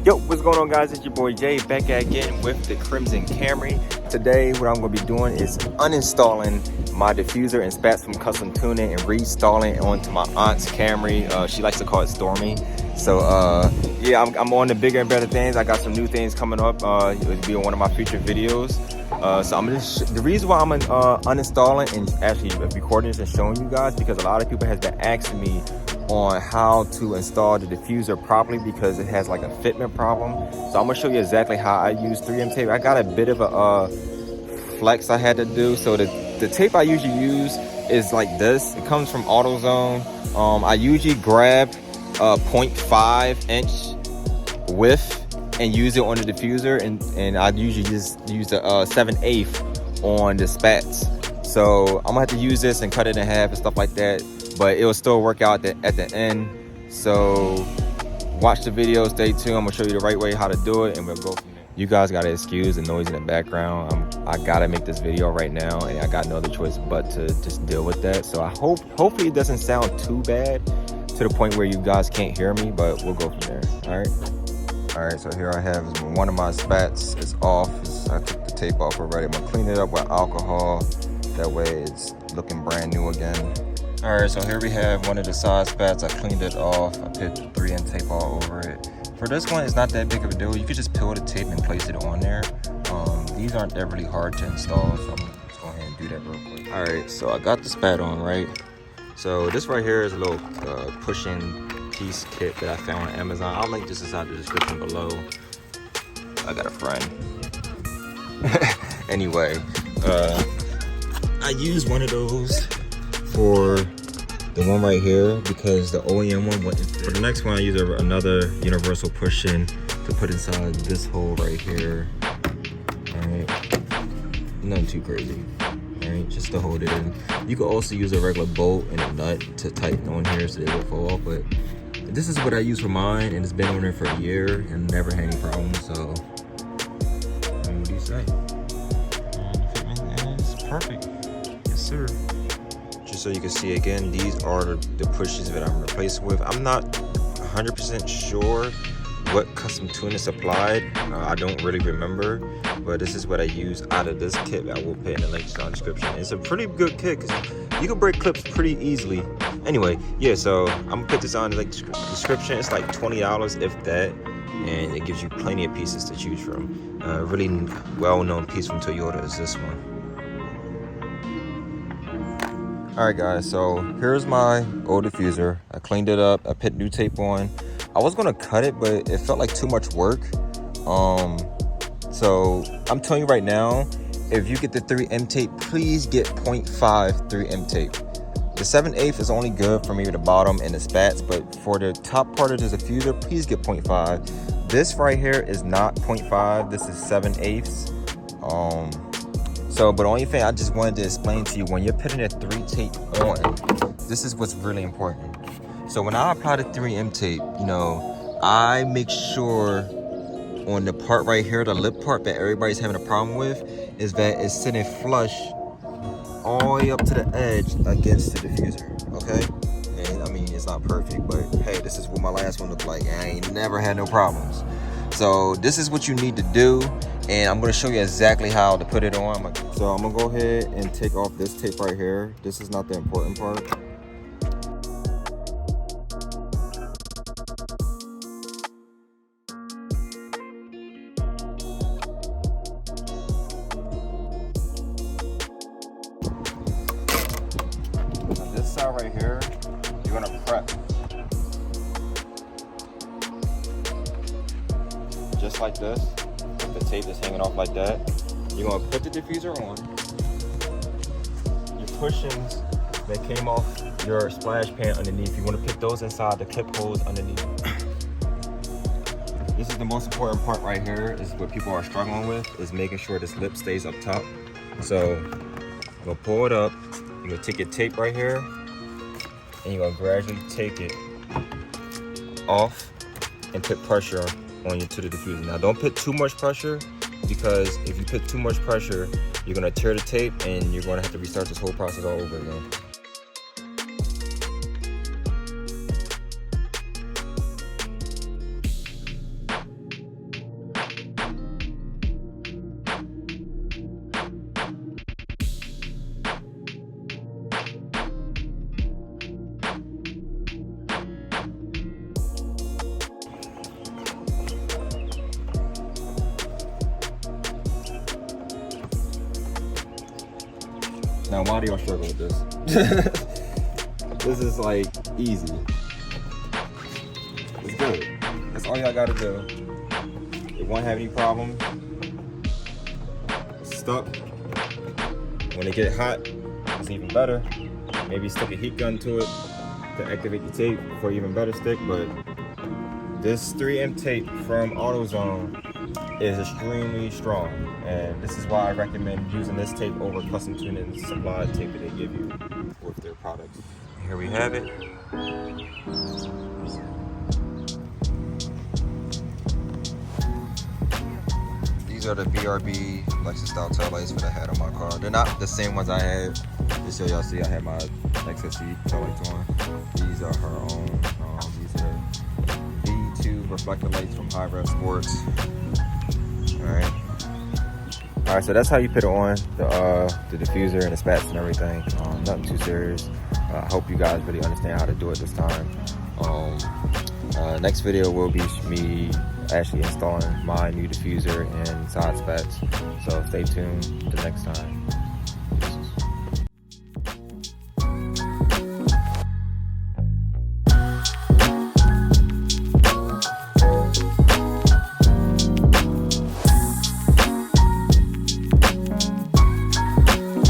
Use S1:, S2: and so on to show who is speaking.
S1: Yo, what's going on, guys? It's your boy Jay back again with the Crimson Camry. Today what I'm going to be doing is uninstalling my diffuser and Spats from Custom Tuning and reinstalling it onto my aunt's Camry. She likes to call it Stormy. So yeah, I'm on the bigger and better things. I got some new things coming up. It'll be one of my future videos. So I'm just the reason why I'm uninstalling and actually recording this and showing you guys, because a lot of people has been asking me on how to install the diffuser properly because it has like a fitment problem. So I'm gonna show you exactly how I use 3M tape. I got a bit of a flex I had to do. So the tape I usually use is like this. It comes from AutoZone. I usually grab a 0.5 inch width and use it on the diffuser, and I usually just use the 7/8 on the Spats. So I'm gonna have to use this and cut it in half and stuff like that, but it will still work out at the end. So watch the video, stay tuned. I'm gonna show you the right way how to do it, and we'll go from there. You guys gotta excuse the noise in the background. I gotta make this video right now, and I got no other choice but to just deal with that. So hopefully it doesn't sound too bad to the point where you guys can't hear me, but we'll go from there. All right, so here I have one of my Spats is off. I took the tape off already. I'm gonna clean it up with alcohol. That way it's looking brand new again. All right, so here we have one of the side Spats. I cleaned it off. I put 3M tape all over it. For this one, it's not that big of a deal. You could just peel the tape and place it on there. These aren't that really hard to install, so I'm just go ahead and do that real quick. All right, so I got the Spat on, right? So this right here is a little pushing piece kit that I found on Amazon. I'll link this inside the description below. I got a friend. Anyway, I use one of those for the one right here because the OEM one wasn't fit. For the next one, I use another universal push-in to put inside this hole right here. All right, nothing too crazy. All right, just to hold it in. You can also use a regular bolt and a nut to tighten on here so they won't fall off, but this is what I use for mine, and it's been on there for a year and never had any problems. So what do you say? It's perfect. Yes, sir. Just so you can see again, these are the pushes that I'm replacing with. I'm not 100% sure what custom tuning is applied. I don't really remember, but this is what I use out of this kit. I will put in the links down in the description. It's a pretty good kit because you can break clips pretty easily. Anyway, yeah, so I'm gonna put this on the description. It's like $20 if that, and it gives you plenty of pieces to choose from. Really well-known piece from Toyota is this one. All right, guys, so here's my old diffuser. I cleaned it up. I put new tape on. I was gonna cut it, but it felt like too much work. So I'm telling you right now, if you get the 3M tape, please get 0.5 3M tape. The 7/8 is only good for maybe the bottom and the Spats, but for the top part of the diffuser, please get 0.5. This right here is not 0.5. This is 7/8. But the only thing I just wanted to explain to you, when you're putting a 3 tape on, this is what's really important. So when I apply the 3M tape, you know, I make sure on the part right here, the lip part that everybody's having a problem with, is that it's sitting flush all the way up to the edge against the diffuser, okay? And I mean, it's not perfect, but hey, this is what my last one looked like, and I ain't never had no problems. So this is what you need to do, and I'm gonna show you exactly how to put it on. So I'm gonna go ahead and take off this tape right here. This is not the important part. This side right here, you're gonna prep just like this. If the tape is hanging off like that, you're gonna put the diffuser on. Your pushings that came off your splash pan underneath, you want to put those inside the clip holes underneath. This is the most important part right here, is what people are struggling with, is making sure this lip stays up top. So I'm gonna pull it up. You're gonna take your tape right here, and you're gonna gradually take it off and put pressure on you to the diffuser. Now don't put too much pressure, because if you put too much pressure, you're gonna tear the tape and you're gonna have to restart this whole process all over again. Now, why do y'all struggle with this? This is like easy. It's good. That's all y'all gotta do. It won't have any problem. It's stuck. When it get hot, it's even better. Maybe stick a heat gun to it to activate the tape for even better stick. But this 3M tape from AutoZone is extremely strong, and this is why I recommend using this tape over custom tuning supplied tape that they give you with their products. Here we have it. These are the BRB Lexus style taillights for the head of my car. They're not the same ones I have. Just so y'all see, I have my XSE taillights on. These are her own. These are V2 reflector lights from High Rev Sports. All right, so that's how you put it on, the diffuser and the spats and everything. Nothing too serious. I hope you guys really understand how to do it this time. Next video will be me actually installing my new diffuser and side spats. So stay tuned the next time.